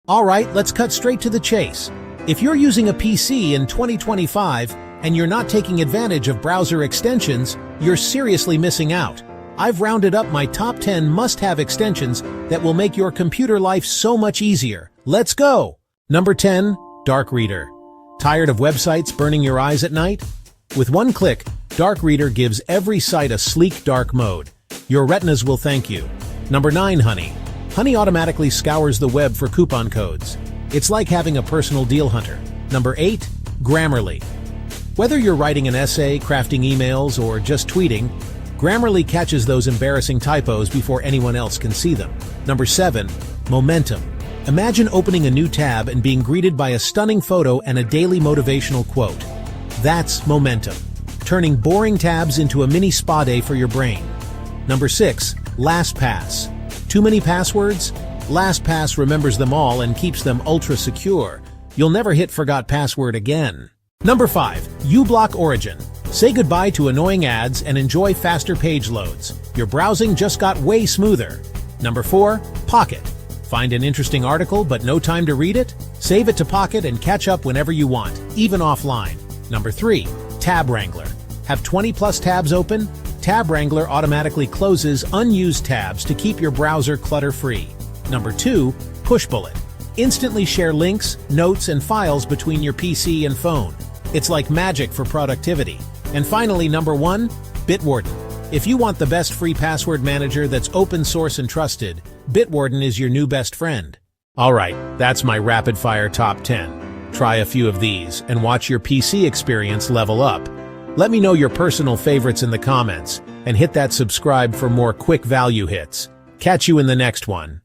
Alright, let's cut straight to the chase. If you're using a PC in 2025 and you're not taking advantage of browser extensions, you're seriously missing out. I've rounded up my top 10 must-have extensions that will make your computer life so much easier. Let's go! Number 10. Dark Reader. Tired of websites burning your eyes at night? With one click, Dark Reader gives every site a sleek dark mode. Your retinas will thank you. Number 9. Honey. Honey automatically scours the web for coupon codes. It's like having a personal deal hunter. Number 8. Grammarly. Whether you're writing an essay, crafting emails, or just tweeting, Grammarly catches those embarrassing typos before anyone else can see them. Number 7. Momentum. Imagine opening a new tab and being greeted by a stunning photo and a daily motivational quote. That's momentum, turning boring tabs into a mini spa day for your brain. Number 6. LastPass. Too many passwords? LastPass remembers them all and keeps them ultra secure. You'll never hit forgot password again. Number 5. uBlock Origin. Say goodbye to annoying ads and enjoy faster page loads. Your browsing just got way smoother. Number 4. Pocket. Find an interesting article but no time to read it? Save it to Pocket and catch up whenever you want, even offline. Number 3. Tab Wrangler. Have 20+ tabs open? Tab Wrangler automatically closes unused tabs to keep your browser clutter-free. Number 2. Pushbullet. Instantly share links, notes, and files between your PC and phone. It's like magic for productivity. And finally, number 1. Bitwarden. If you want the best free password manager that's open source and trusted, Bitwarden is your new best friend. Alright, that's my rapid-fire top 10. Try a few of these and watch your PC experience level up. Let me know your personal favorites in the comments, and hit that subscribe for more quick value hits. Catch you in the next one.